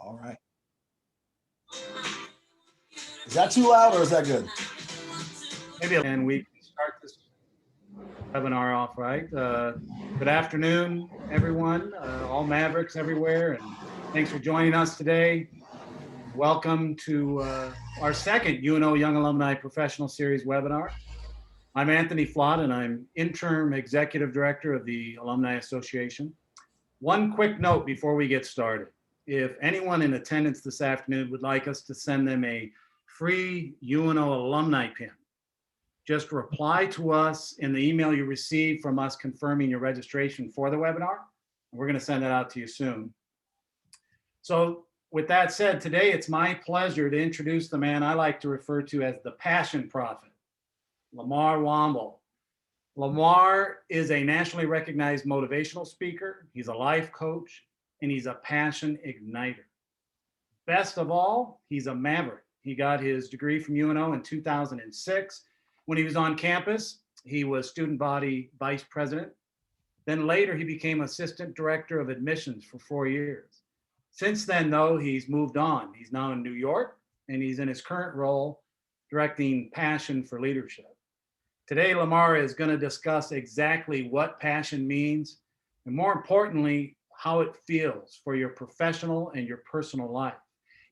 All right. Is that too loud or is that good? Maybe, and we can start this webinar off, right? Good afternoon, everyone, all Mavericks everywhere, and thanks for joining us today. Welcome to our second UNO Young Alumni Professional Series webinar. I'm Anthony Flott, and I'm Interim Executive Director of the Alumni Association. One quick note before we get started. If anyone in attendance this afternoon would like us to send them a free UNO alumni pin, just reply to us in the email you receive from us confirming your registration for the webinar. We're going to send that out to you soon. So with that said, today it's my pleasure to introduce the man I like to refer to as the Passion Prophet, Lamarr Womble. Lamarr is a nationally recognized motivational speaker. He's a life coach, and he's a passion igniter. Best of all, he's a maverick. He got his degree from UNO in 2006. When he was on campus, he was student body vice president. Then later, he became assistant director of admissions for 4 years. Since then, though, he's moved on. He's now in New York, and he's in his current role directing Passion for Leadership. Today, Lamarr is going to discuss exactly what passion means, and more importantly, how it feels for your professional and your personal life.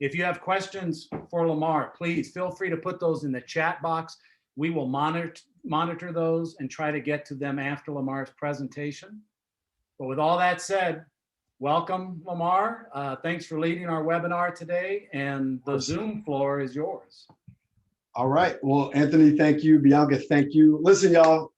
If you have questions for Lamarr, please feel free to put those in the chat box. We will monitor those and try to get to them after Lamarr's presentation. But with all that said, welcome, Lamarr. Thanks for leading our webinar today, and the Zoom floor is yours. All right. Well, Anthony, thank you. Bianca, thank you. Listen, y'all,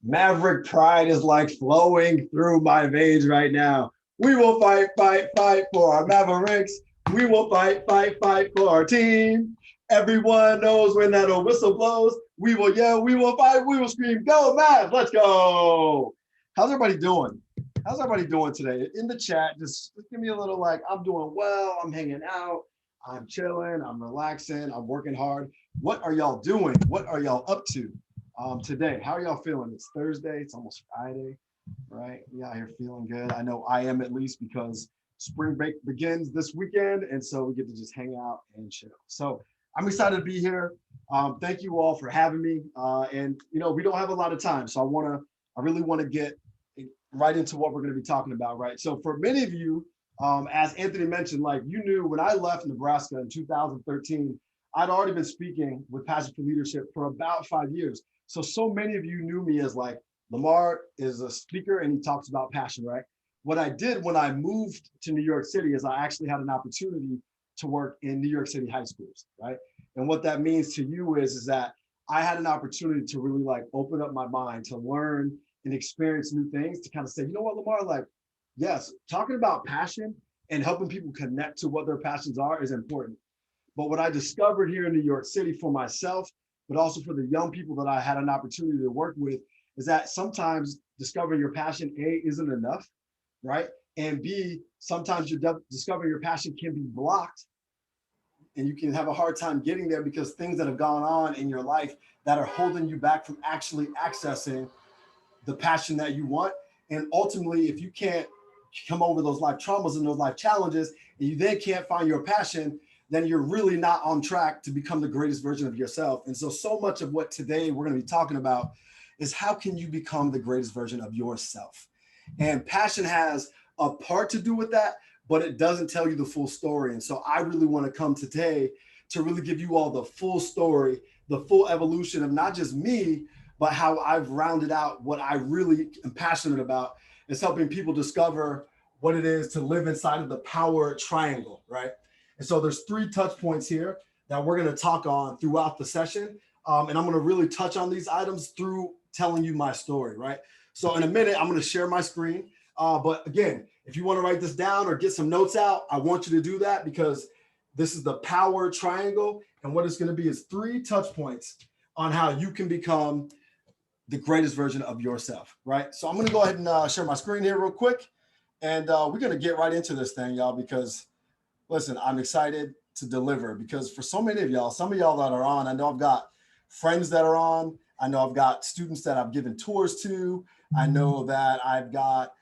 Maverick pride is like flowing through my veins right now. We will fight, fight, fight for our Mavericks. We will fight, fight, fight for our team. Everyone knows when that old whistle blows. We will yell, we will fight, we will scream, go Mavs, let's go. How's everybody doing? How's everybody doing today? In the chat, just give me a little like, I'm doing well, I'm hanging out, I'm chilling, I'm relaxing, I'm working hard. What are y'all doing? What are y'all up to today? How are y'all feeling? It's Thursday, it's almost Friday, right? We out here feeling good. I know I am, at least, because spring break begins this weekend, and so we get to just hang out and chill. So I'm excited to be here. Thank you all for having me. And you know, we don't have a lot of time, so I really want to get right into what we're going to be talking about, right? So for many of you, as Anthony mentioned, like, you knew when I left Nebraska in 2013, I'd already been speaking with Passion for Leadership for about 5 years. So many of you knew me as like, Lamarr is a speaker and he talks about passion, right? What I did when I moved to New York City is I actually had an opportunity to work in New York City high schools, right? And what that means to you is that I had an opportunity to really like open up my mind to learn and experience new things, to kind of say, you know what, Lamarr, like, yes, talking about passion and helping people connect to what their passions are is important. But what I discovered here in New York City for myself, but also for the young people that I had an opportunity to work with, is that sometimes discovering your passion, A, isn't enough, right? And B, sometimes discovering your passion can be blocked, and you can have a hard time getting there because things that have gone on in your life that are holding you back from actually accessing the passion that you want. And ultimately, if you can't come over those life traumas and those life challenges, and you then can't find your passion, then you're really not on track to become the greatest version of yourself. And so much of what today we're going to be talking about is how can you become the greatest version of yourself? And passion has a part to do with that, but it doesn't tell you the full story. And so I really want to come today to really give you all the full story, the full evolution of not just me, but how I've rounded out what I really am passionate about, is helping people discover what it is to live inside of the power triangle, right? And so there's 3 touch points here that we're going to talk on throughout the session. And I'm going to really touch on these items through telling you my story, right? So in a minute, I'm going to share my screen. But again, if you want to write this down or get some notes out, I want you to do that, because this is the power triangle. And what it's going to be is 3 touch points on how you can become the greatest version of yourself, right? So I'm going to go ahead and share my screen here real quick. And we're going to get right into this thing, y'all, because listen, I'm excited to deliver, because for so many of y'all, some of y'all that are on, I know I've got friends that are on. I know I've got students that I've given tours to. I know that I've got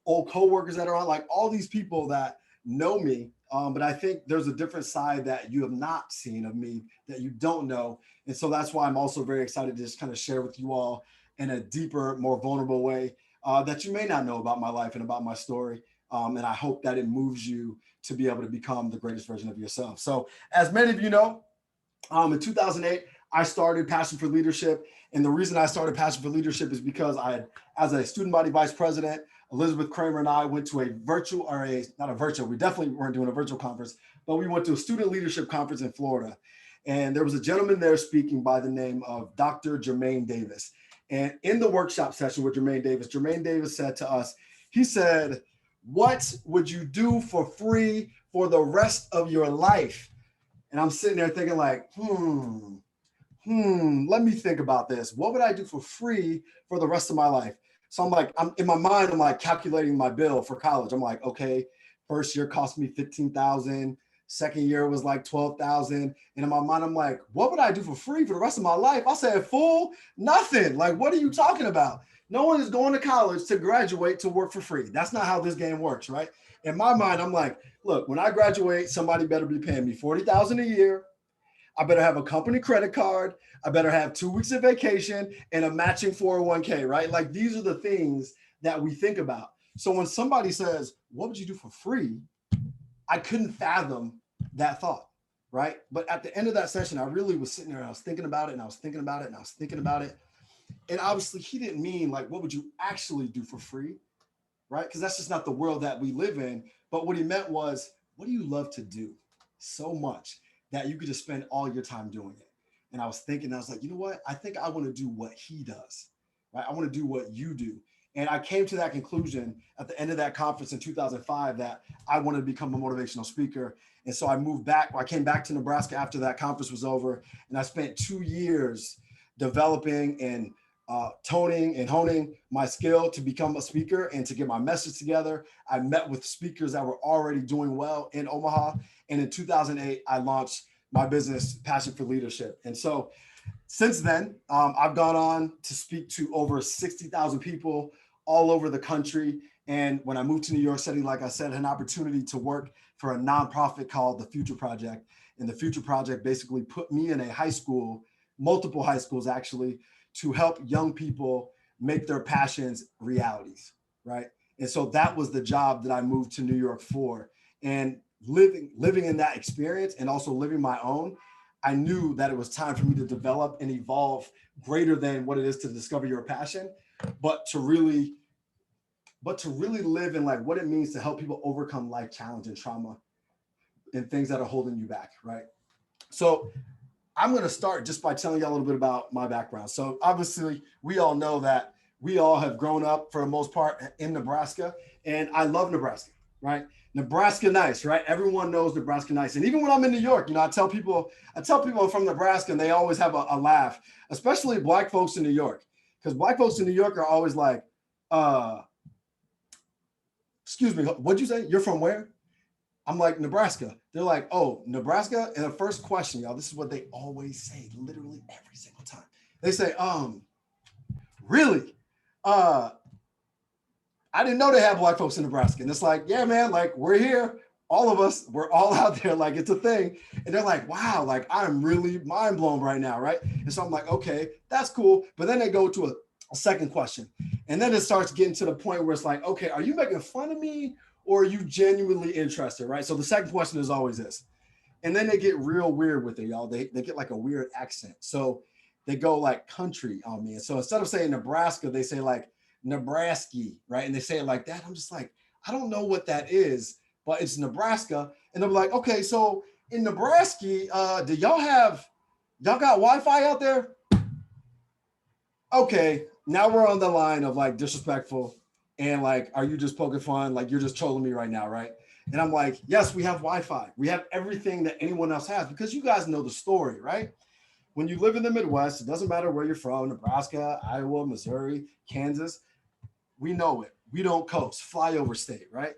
old coworkers that are on, like all these people that know me But I think there's a different side that you have not seen of me that you don't know. And so that's why I'm also very excited to just kind of share with you all in a deeper, more vulnerable way that you may not know about my life and about my story. And I hope that it moves you to be able to become the greatest version of yourself. So as many of you know, in 2008, I started Passion for Leadership. And the reason I started Passion for Leadership is because as a student body vice president, Elizabeth Kramer and I went to a virtual, not a virtual, we definitely weren't doing a virtual conference, but we went to a student leadership conference in Florida. And there was a gentleman there speaking by the name of Dr. Jermaine Davis. And in the workshop session with Jermaine Davis said to us, he said, "What would you do for free for the rest of your life?" And I'm sitting there thinking like, let me think about this. What would I do for free for the rest of my life? So I'm in my mind, I'm like calculating my bill for college. I'm like, okay, first year cost me $15,000. Second year was like $12,000. And in my mind, I'm like, what would I do for free for the rest of my life? I said, fool, nothing. Like, what are you talking about? No one is going to college to graduate to work for free. That's not how this game works, right? In my mind, I'm like, look, when I graduate, somebody better be paying me $40,000 a year. I better have a company credit card. I better have 2 weeks of vacation and a matching 401k, right? Like these are the things that we think about. So when somebody says, what would you do for free? I couldn't fathom that thought, right? But at the end of that session, I really was sitting there and I was thinking about it and I was thinking about it and I was thinking about it. And obviously he didn't mean like, what would you actually do for free, right? Because that's just not the world that we live in. But what he meant was, what do you love to do so much that you could just spend all your time doing it? And I was thinking, I was like, you know what? I think I want to do what he does, right? I want to do what you do. And I came to that conclusion at the end of that conference in 2005 that I wanted to become a motivational speaker. And so I moved back. I came back to Nebraska after that conference was over. And I spent 2 years developing and toning and honing my skill to become a speaker and to get my message together. I met with speakers that were already doing well in Omaha. And in 2008, I launched my business, Passion for Leadership. And so since then, I've gone on to speak to over 60,000 people all over the country. And when I moved to New York City, like I said, I had an opportunity to work for a nonprofit called the Future Project. And the Future Project basically put me in a high school, multiple high schools actually, to help young people make their passions realities, right? And so that was the job that I moved to New York for. And living in that experience and also living my own, I knew that it was time for me to develop and evolve greater than what it is to discover your passion, but to really live in like what it means to help people overcome life challenge and trauma and things that are holding you back, right? So I'm going to start just by telling you a little bit about my background. So obviously we all know that we all have grown up for the most part in Nebraska, and I love Nebraska, right? Nebraska nice, right? Everyone knows Nebraska nice. And even when I'm in New York, I tell people I'm from Nebraska and they always have a laugh, especially Black folks in New York. Because Black folks in New York are always like, excuse me, what'd you say? You're from where? I'm like, Nebraska. They're like, oh, Nebraska? And the first question, y'all, this is what they always say, literally every single time. They say, really? I didn't know they had Black folks in Nebraska. And it's like, yeah, man, like we're here. All of us, we're all out there. Like it's a thing. And they're like, wow, like I'm really mind blown right now, right? And so I'm like, okay, that's cool. But then they go to a second question. And then it starts getting to the point where it's like, okay, are you making fun of me or are you genuinely interested, right? So the second question is always this. And then they get real weird with it, y'all. They get like a weird accent. So they go like country on me. And so instead of saying Nebraska, they say like Nebraska, right? And they say it like that. I'm just like, I don't know what that is, but it's Nebraska. And they're like, okay, so in Nebraska, do y'all got Wi-Fi out there? Okay, now we're on the line of like disrespectful and like, are you just poking fun? Like you're just trolling me right now, right? And I'm like, yes, we have Wi-Fi. We have everything that anyone else has because you guys know the story, right? When you live in the Midwest, it doesn't matter where you're from, Nebraska, Iowa, Missouri, Kansas, we know it. We don't coast, flyover state, right?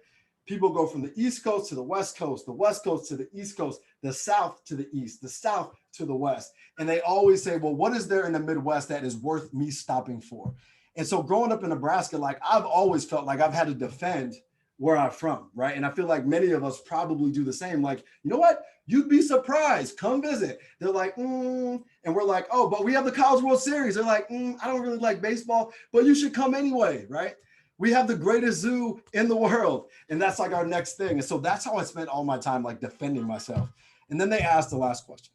People go from the East Coast to the West Coast to the East Coast, the South to the East, the South to the West. And they always say, well, what is there in the Midwest that is worth me stopping for? And so growing up in Nebraska, like I've always felt like I've had to defend where I'm from, right? And I feel like many of us probably do the same. Like, you know what? You'd be surprised. Come visit. They're like, and we're like, oh, but we have the College World Series. They're like, I don't really like baseball, but you should come anyway, right? We have the greatest zoo in the world, and that's like our next thing. And so that's how I spent all my time, like defending myself. And then they asked the last question,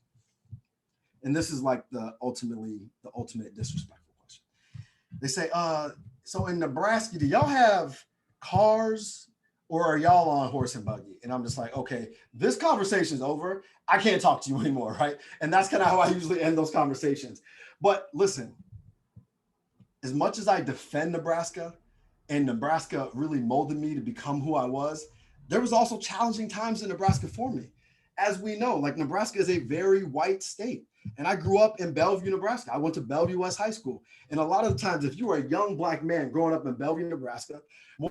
and this is like the ultimate disrespectful question. They say, so in Nebraska, do y'all have cars or are y'all on horse and buggy? And I'm just like, okay, this conversation is over. I can't talk to you anymore, right? And that's kind of how I usually end those conversations. But listen, as much as I defend Nebraska and Nebraska really molded me to become who I was, there was also challenging times in Nebraska for me. As we know, like Nebraska is a very white state. And I grew up in Bellevue, Nebraska. I went to Bellevue West High School. And a lot of the times, if you are a young Black man growing up in Bellevue, Nebraska,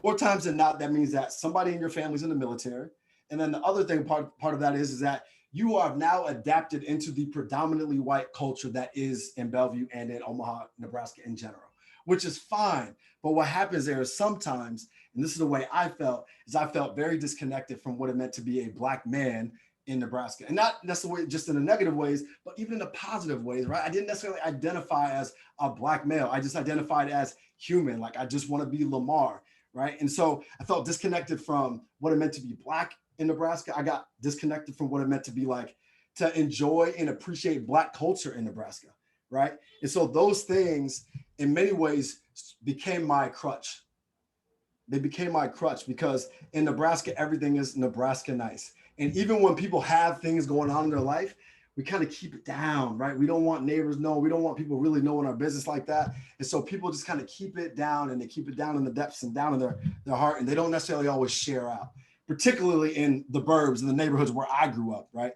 more times than not, that means that somebody in your family's in the military. And then the other thing, part of that is that you are now adapted into the predominantly white culture that is in Bellevue and in Omaha, Nebraska in general, which is fine. But what happens there is sometimes, and this is the way I felt, is I felt very disconnected from what it meant to be a Black man in Nebraska. And not necessarily just in the negative ways, but even in the positive ways, right? I didn't necessarily identify as a Black male. I just identified as human. Like I just want to be Lamarr, right? And so I felt disconnected from what it meant to be Black in Nebraska. I got disconnected from what it meant to be like to enjoy and appreciate Black culture in Nebraska, right? And so those things in many ways became my crutch. They became my crutch because in Nebraska, everything is Nebraska nice. And even when people have things going on in their life, we kind of keep it down, right? We don't want neighbors know. We don't want people really knowing our business like that. And so people just kind of keep it down, and they keep it down in the depths and down in their heart. And they don't necessarily always share out, particularly in the burbs and the neighborhoods where I grew up, right?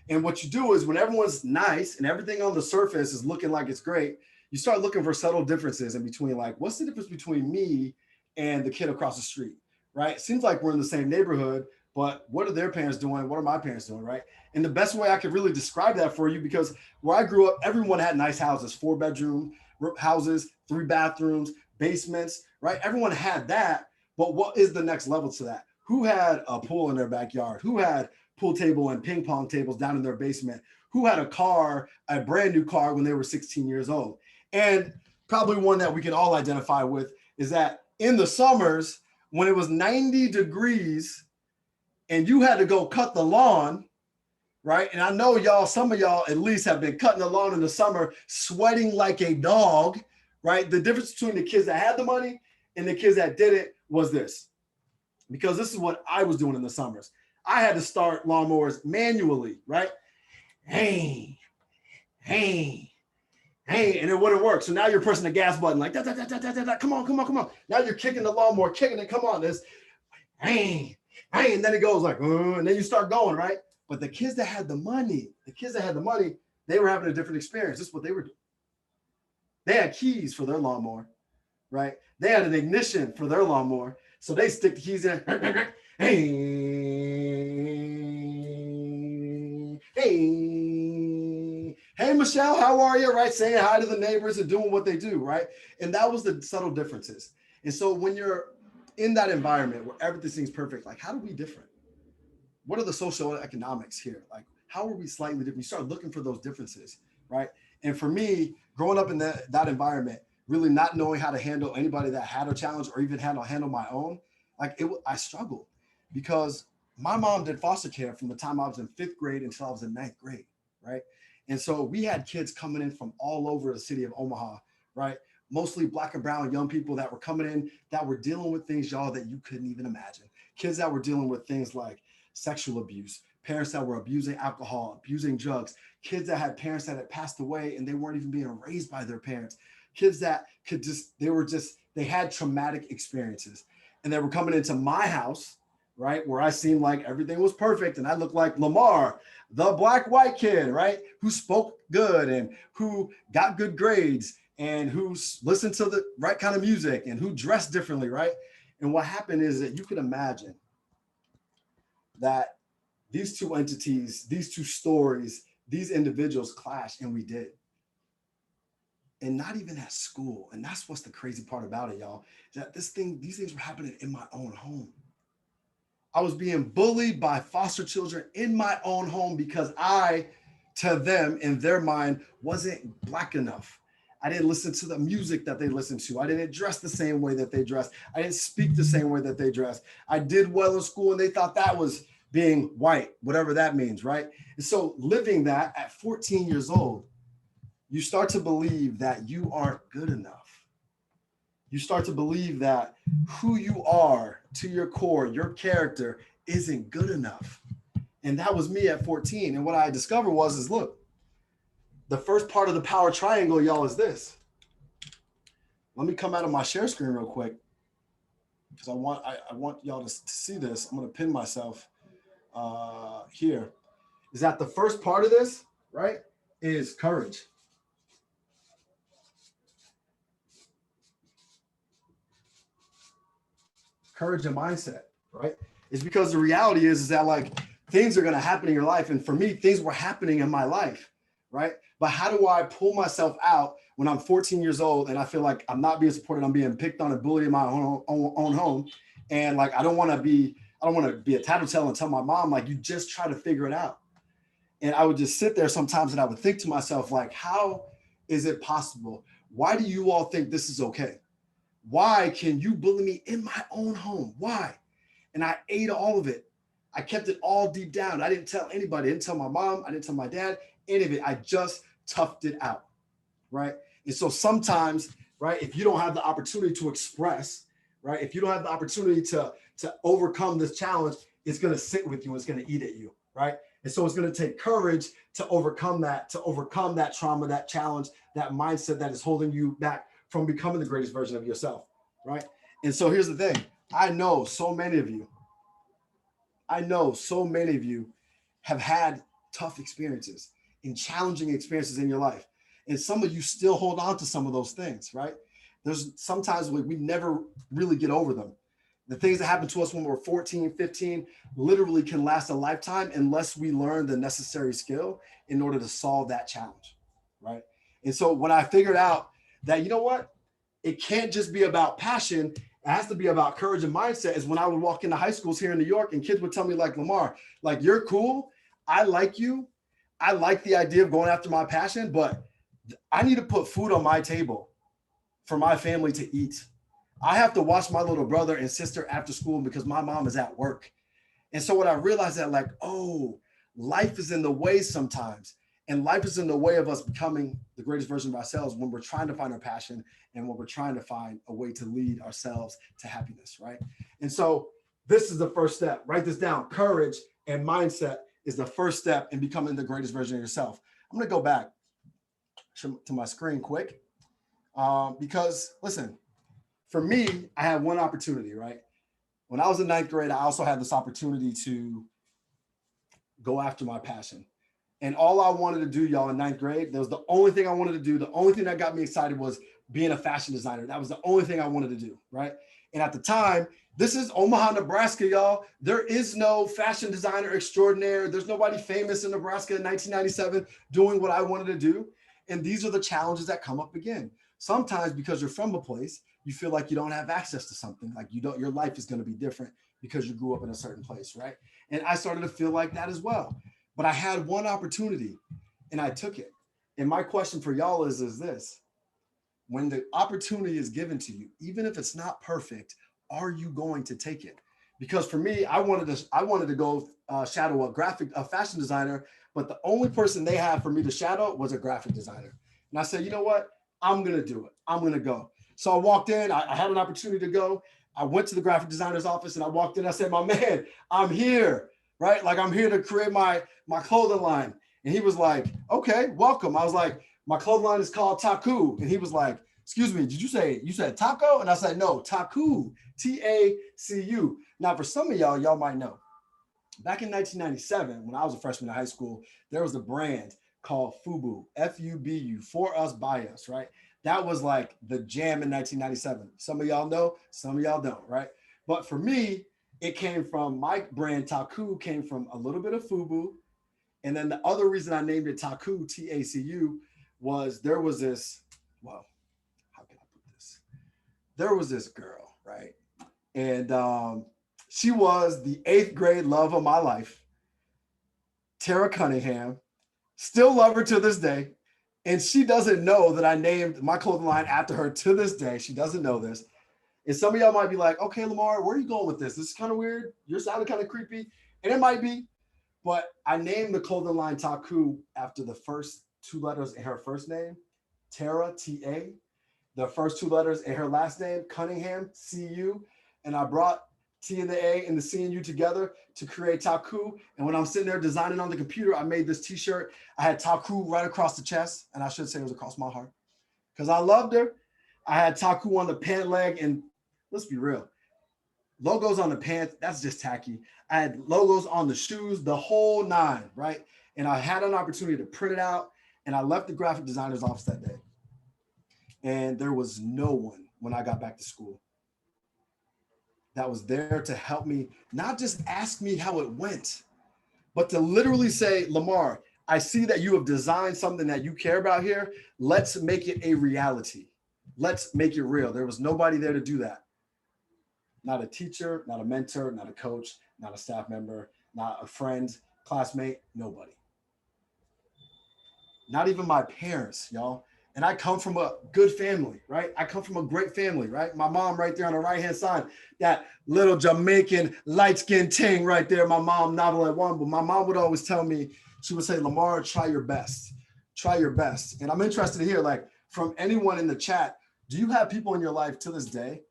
And what you do is when everyone's nice and everything on the surface is looking like it's great, you start looking for subtle differences in between, like, what's the difference between me and the kid across the street, right? It seems like we're in the same neighborhood, but what are their parents doing? What are my parents doing, right? And the best way I could really describe that for you, because where I grew up, everyone had nice houses, 4-bedroom houses, 3 bathrooms, basements, right? Everyone had that, but what is the next level to that? Who had a pool in their backyard? Who had pool table and ping pong tables down in their basement? Who had a car, a brand new car when they were 16 years old? And probably one that we can all identify with is that in the summers, when it was 90 degrees and you had to go cut the lawn, right? And I know y'all, some of y'all at least have been cutting the lawn in the summer, sweating like a dog, right? The difference between the kids that had the money and the kids that didn't was this. Because this is what I was doing in the summers. I had to start lawnmowers manually, right? Hey, hey, hey, and it wouldn't work. So now you're pressing the gas button like da, da, da, da, da, da. Come on, come on, come on. Now you're kicking the lawnmower, kicking it. Come on, this, hey, hey, and then it goes like, and then you start going, right? But the kids that had the money, they were having a different experience. This is what they were doing. They had keys for their lawnmower, right? They had an ignition for their lawnmower. So they stick the keys in. Hey, hey, hey, Michelle, how are you? Right? Saying hi to the neighbors and doing what they do, right? And that was the subtle differences. And so when you're in that environment where everything seems perfect, like how do we different? What are the social economics here? Like, how are we slightly different? You start looking for those differences, right? And for me, growing up in that environment, really not knowing how to handle anybody that had a challenge or even how to handle my own, I struggled because my mom did foster care from the time I was in 5th grade until I was in 9th grade, right? And so we had kids coming in from all over the city of Omaha, right? Mostly Black and brown young people that were coming in that were dealing with things, y'all, that you couldn't even imagine. Kids that were dealing with things like sexual abuse, parents that were abusing alcohol, abusing drugs, kids that had parents that had passed away and they weren't even being raised by their parents, kids that they had traumatic experiences. And they were coming into my house, right, where I seemed like everything was perfect. And I looked like Lamarr, the Black white kid, right, who spoke good and who got good grades and who listened to the right kind of music and who dressed differently, right? And what happened is that you could imagine that these two entities, these two stories, these individuals clashed, and we did. And not even at school. And that's what's the crazy part about it, y'all. That these things were happening in my own home. I was being bullied by foster children in my own home because I, to them, in their mind, wasn't Black enough. I didn't listen to the music that they listened to. I didn't dress the same way that they dressed. I didn't speak the same way that they dressed. I did well in school and they thought that was being white, whatever that means, right? And so living that at 14 years old, you start to believe that you aren't good enough. You start to believe that who you are to your core, your character isn't good enough. And that was me at 14. And what I discovered was look, the first part of the power triangle, y'all, is this. Let me come out of my share screen real quick because I want y'all to see this. I'm going to pin myself here. Is that the first part of this, right, is courage. Courage and mindset, right? It's because the reality is that like things are going to happen in your life. And for me, things were happening in my life, right? But how do I pull myself out when I'm 14 years old and I feel like I'm not being supported, I'm being picked on and bullied in my own home. And like, I don't want to be a tattletale and tell my mom, like, you just try to figure it out. And I would just sit there sometimes and I would think to myself, like, how is it possible? Why do you all think this is okay? Why can you bully me in my own home? Why? And I ate all of it. I kept it all deep down. I didn't tell anybody. I didn't tell my mom. I didn't tell my dad, any of it. I just toughed it out, right? And so sometimes, right, if you don't have the opportunity to express, right, if you don't have the opportunity to overcome this challenge, it's going to sit with you. It's going to eat at you, right? And so it's going to take courage to overcome that trauma, that challenge, that mindset that is holding you back from becoming the greatest version of yourself, right? And so here's the thing. I know so many of you have had tough experiences and challenging experiences in your life. And some of you still hold on to some of those things, right? There's sometimes we never really get over them. The things that happened to us when we were 14, 15 literally can last a lifetime unless we learn the necessary skill in order to solve that challenge, right? And so when I figured out that, you know what, it can't just be about passion, it has to be about courage and mindset, is when I would walk into high schools here in New York and kids would tell me, like, Lamarr, like, you're cool. I like you. I like the idea of going after my passion, but I need to put food on my table for my family to eat. I have to watch my little brother and sister after school because my mom is at work. And so what I realized that, like, oh, life is in the way sometimes. And life is in the way of us becoming the greatest version of ourselves when we're trying to find our passion and when we're trying to find a way to lead ourselves to happiness, right? And so this is the first step. Write this down. Courage and mindset is the first step in becoming the greatest version of yourself. I'm going to go back to my screen quick because, listen, for me, I had one opportunity, right? When I was in ninth grade, I also had this opportunity to go after my passion. And all I wanted to do, y'all, in ninth grade, that was the only thing I wanted to do. The only thing that got me excited was being a fashion designer. That was the only thing I wanted to do, right? And at the time, this is Omaha, Nebraska, y'all. There is no fashion designer extraordinaire. There's nobody famous in Nebraska in 1997 doing what I wanted to do. And these are the challenges that come up again. Sometimes because you're from a place, you feel like you don't have access to something, like your life is going to be different because you grew up in a certain place, right? And I started to feel like that as well. But I had one opportunity and I took it. And my question for y'all is this: when the opportunity is given to you, even if it's not perfect, are you going to take it? Because for me, I wanted to go shadow a fashion designer, but the only person they had for me to shadow was a graphic designer. And I said, you know what? I'm going to do it. I'm going to go. So I walked in, I had an opportunity to go. I went to the graphic designer's office and I walked in, I said, my man, I'm here, right? Like, I'm here to create my clothing line. And he was like, okay, welcome. I was like, my clothing line is called Taku. And he was like, excuse me, you said taco? And I said, no, Taku, Tacu. Now, for some of y'all might know, back in 1997, when I was a freshman in high school, there was a brand called FUBU, F-U-B-U, for us, by us, right? That was like the jam in 1997. Some of y'all know, some of y'all don't, right? But for me, it came from my brand, Taku, came from a little bit of FUBU. And then the other reason I named it Taku, T-A-C-U, was there was this, well, how can I put this? There was this girl, right? And She was the 8th grade love of my life, Tara Cunningham. Still love her to this day. And she doesn't know that I named my clothing line after her to this day. She doesn't know this. And some of y'all might be like, okay, Lamarr, where are you going with this? This is kind of weird. You're sounding kind of creepy. And it might be, but I named the clothing line Taku after the first 2 letters in her first name, Tara, T-A, the first 2 letters in her last name, Cunningham, C-U. And I brought T and the A and the C and U together to create Taku. And when I'm sitting there designing on the computer, I made this t-shirt. I had Taku right across the chest. And I should say it was across my heart because I loved her. I had Taku on the pant leg. And let's be real, logos on the pants, that's just tacky. I had logos on the shoes, the whole 9, right? And I had an opportunity to print it out. And I left the graphic designer's office that day. And there was no one when I got back to school that was there to help me, not just ask me how it went, but to literally say, Lamarr, I see that you have designed something that you care about here. Let's make it a reality. Let's make it real. There was nobody there to do that. Not a teacher, not a mentor, not a coach, not a staff member, not a friend, classmate, nobody. Not even my parents, y'all. And I come from a good family, right? I come from a great family, right? My mom right there on the right-hand side, that little Jamaican light-skinned ting right there, my mom, Lamarr Womble. My mom would always tell me, she would say, Lamarr, try your best. Try your best. And I'm interested to hear, like, from anyone in the chat, do you have people in your life to this day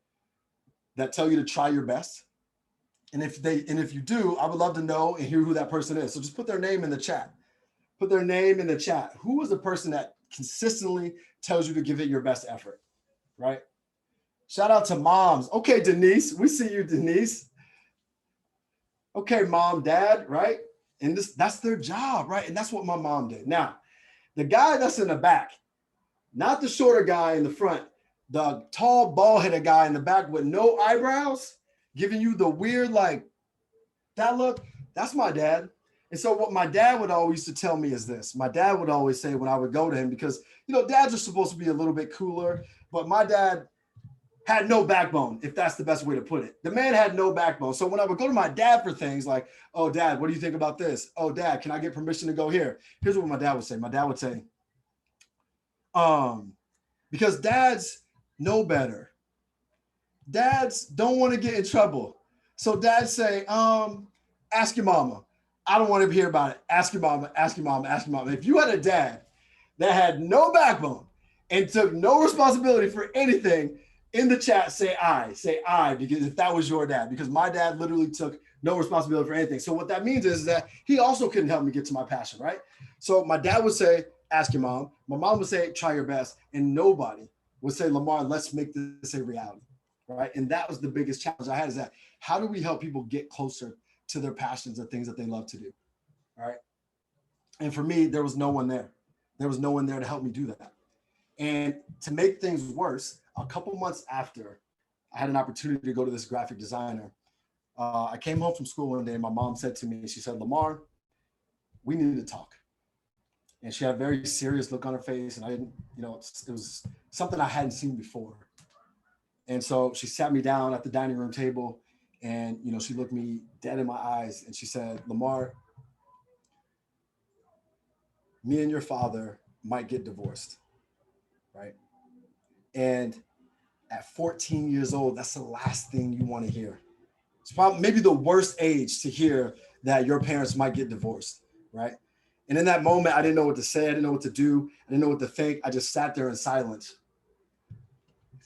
that tell you to try your best? And if you do, I would love to know and hear who that person is. So just put their name in the chat. Put their name in the chat. Who is the person that consistently tells you to give it your best effort, right? Shout out to moms. Okay, Denise, we see you, Denise. Okay, mom, dad, right? And that's their job, right? And that's what my mom did. Now, the guy that's in the back, not the shorter guy in the front, the tall, bald-headed guy in the back with no eyebrows, giving you the weird, like, that look, that's my dad. And so what my dad would always used to tell me is this. My dad would always say when I would go to him, because, you know, dads are supposed to be a little bit cooler, but my dad had no backbone, if that's the best way to put it. The man had no backbone. So when I would go to my dad for things like, oh, dad, what do you think about this? Oh, dad, can I get permission to go here? Here's what my dad would say. My dad would say, because dads know better. Dads don't want to get in trouble. So dads say, ask your mama. I don't want to hear about it. Ask your mama, ask your mama, ask your mama. If you had a dad that had no backbone and took no responsibility for anything, in the chat, say I, because if that was your dad, because my dad literally took no responsibility for anything. So what that means is that he also couldn't help me get to my passion, right? So my dad would say, ask your mom. My mom would say, try your best. And nobody would say, Lamarr, let's make this a reality, right? And that was the biggest challenge I had, is that how do we help people get closer to their passions and things that they love to do, all right? And for me, there was no one there. There was no one there to help me do that. And to make things worse, a couple months after I had an opportunity to go to this graphic designer, I came home from school one day and my mom said to me, she said, Lamarr, we need to talk. And she had a very serious look on her face. And I didn't, you know, it was something I hadn't seen before. And so she sat me down at the dining room table and, you know, she looked me dead in my eyes and she said, Lamarr, me and your father might get divorced, right? And at 14 years old, that's the last thing you want to hear. It's probably maybe the worst age to hear that your parents might get divorced, right? And in that moment, I didn't know what to say. I didn't know what to do. I didn't know what to think. I just sat there in silence.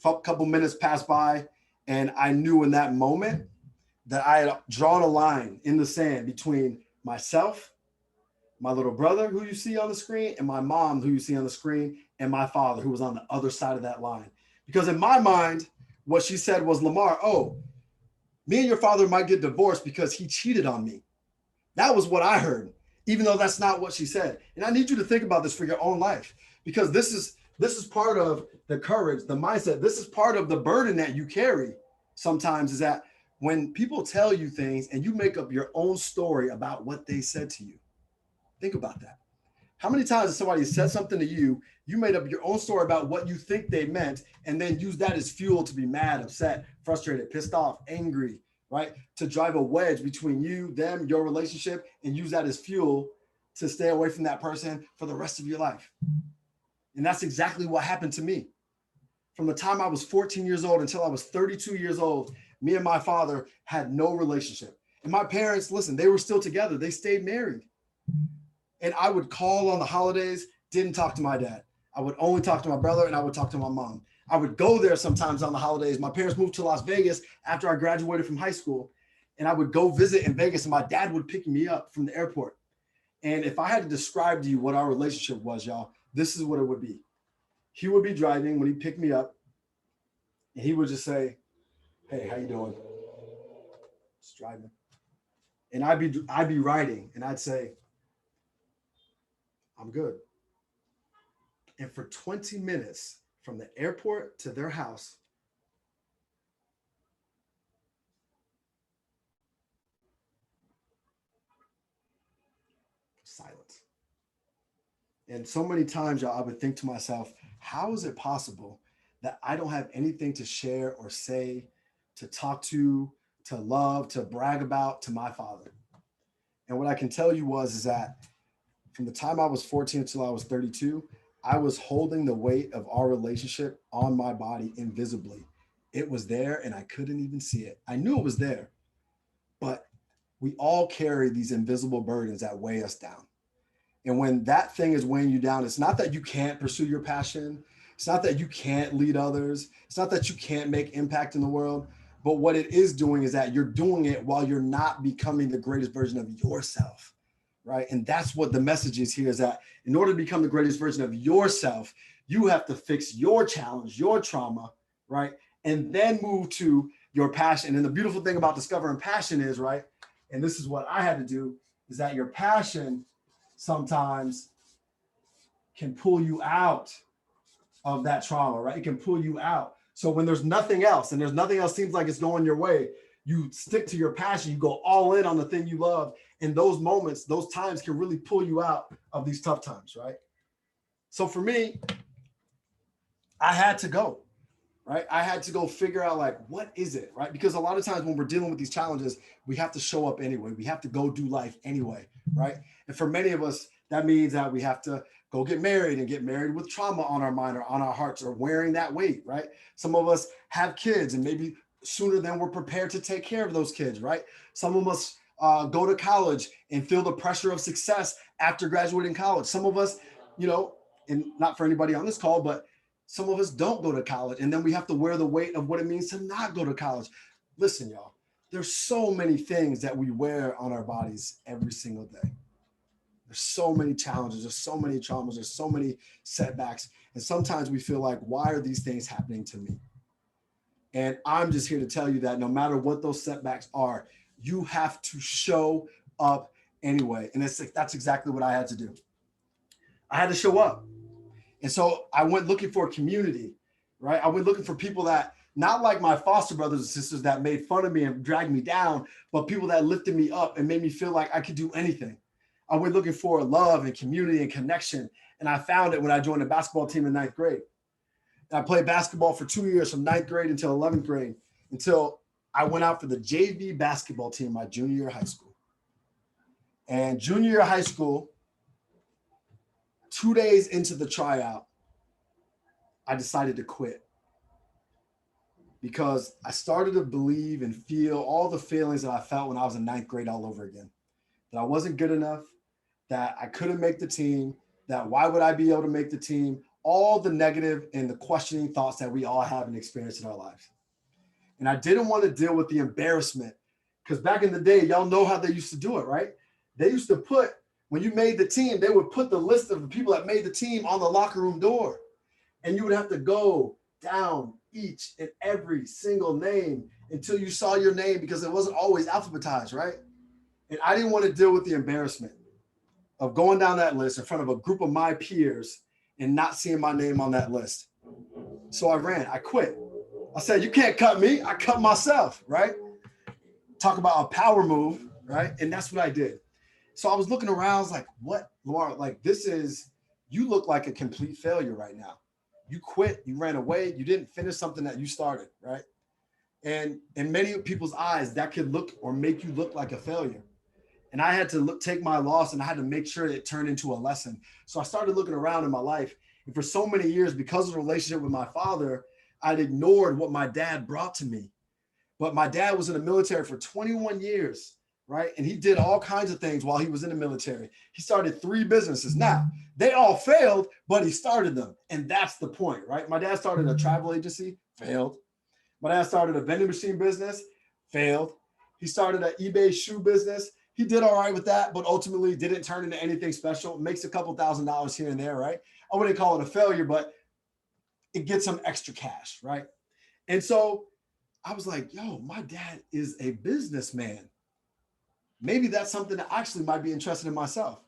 A couple minutes passed by, and I knew in that moment that I had drawn a line in the sand between myself, my little brother, who you see on the screen, and my mom, who you see on the screen, and my father, who was on the other side of that line. Because in my mind, what she said was, Lamarr, oh, me and your father might get divorced because he cheated on me. That was what I heard, even though that's not what she said. And I need you to think about this for your own life, because this is part of the courage, the mindset. This is part of the burden that you carry sometimes, is that when people tell you things and you make up your own story about what they said to you. Think about that. How many times has somebody said something to you, you made up your own story about what you think they meant, and then use that as fuel to be mad, upset, frustrated, pissed off, angry, right? To drive a wedge between you, them, your relationship, and use that as fuel to stay away from that person for the rest of your life. And that's exactly what happened to me. From the time I was 14 years old until I was 32 years old, me and my father had no relationship. And my parents, listen, they were still together. They stayed married. And I would call on the holidays, didn't talk to my dad. I would only talk to my brother and I would talk to my mom. I would go there sometimes on the holidays. My parents moved to Las Vegas after I graduated from high school. And I would go visit in Vegas and my dad would pick me up from the airport. And if I had to describe to you what our relationship was, y'all, this is what it would be. He would be driving when he picked me up and he would just say, "Hey, how you doing?" Just driving. And I'd be riding and I'd say, "I'm good." And for 20 minutes from the airport to their house, silence. And so many times, y'all, I would think to myself, how is it possible that I don't have anything to share or say, to talk to love, to brag about to my father? And what I can tell you is that from the time I was 14 until I was 32, I was holding the weight of our relationship on my body invisibly. It was there and I couldn't even see it. I knew it was there, but we all carry these invisible burdens that weigh us down. And when that thing is weighing you down, it's not that you can't pursue your passion. It's not that you can't lead others. It's not that you can't make impact in the world. But what it is doing is that you're doing it while you're not becoming the greatest version of yourself, right? And that's what the message is here, is that in order to become the greatest version of yourself, you have to fix your challenge, your trauma, right? And then move to your passion. And the beautiful thing about discovering passion is, right, and this is what I had to do, is that your passion sometimes can pull you out of that trauma, right? It can pull you out. So when there's nothing else and there's nothing else seems like it's going your way, you stick to your passion, you go all in on the thing you love. And those moments, those times can really pull you out of these tough times, right? So for me, I had to go, right? I had to go figure out, like, what is it, right? Because a lot of times when we're dealing with these challenges, we have to show up anyway. We have to go do life anyway, right? And for many of us, that means that we have to go get married and get married with trauma on our mind or on our hearts or wearing that weight, right? Some of us have kids and maybe sooner than we're prepared to take care of those kids, right? Some of us go to college and feel the pressure of success after graduating college. Some of us, you know, and not for anybody on this call, but some of us don't go to college, and then we have to wear the weight of what it means to not go to college. Listen, y'all, there's so many things that we wear on our bodies every single day. There's so many challenges, there's so many traumas, there's so many setbacks. And sometimes we feel like, why are these things happening to me? And I'm just here to tell you that no matter what those setbacks are, you have to show up anyway. And that's exactly what I had to do. I had to show up. And so I went looking for a community, right? I went looking for people that, not like my foster brothers and sisters that made fun of me and dragged me down, but people that lifted me up and made me feel like I could do anything. I went looking for love and community and connection. And I found it when I joined the basketball team in ninth grade. And I played basketball for 2 years from ninth grade until 11th grade, until I went out for the JV basketball team my junior year of high school. And junior year of high school, 2 days into the tryout, I decided to quit because I started to believe and feel all the feelings that I felt when I was in ninth grade all over again, that I wasn't good enough, that I couldn't make the team, that why would I be able to make the team, all the negative and the questioning thoughts that we all have and experience in our lives. And I didn't want to deal with the embarrassment, because back in the day, y'all know how they used to do it, right? They used to put, when you made the team, they would put the list of the people that made the team on the locker room door. And you would have to go down each and every single name until you saw your name, because it wasn't always alphabetized, right? And I didn't want to deal with the embarrassment of going down that list in front of a group of my peers and not seeing my name on that list. So I ran, I quit. I said, you can't cut me, I cut myself, right? Talk about a power move, right? And that's what I did. So I was looking around, I was like, what, Lamarr, like, you look like a complete failure right now. You quit, you ran away, you didn't finish something that you started, right? And in many people's eyes, that could look or make you look like a failure. And I had to take my loss and I had to make sure it turned into a lesson. So I started looking around in my life. And for so many years, because of the relationship with my father, I'd ignored what my dad brought to me. But my dad was in the military for 21 years, right? And he did all kinds of things while he was in the military. He started 3 businesses. Now, they all failed, but he started them. And that's the point, right? My dad started a travel agency, failed. My dad started a vending machine business, failed. He started an eBay shoe business. He did all right with that, but ultimately didn't turn into anything special. Makes a couple $1,000s here and there, right? I wouldn't call it a failure, but it gets some extra cash, right? And so I was like, yo, my dad is a businessman. Maybe that's something that actually might be interested in myself.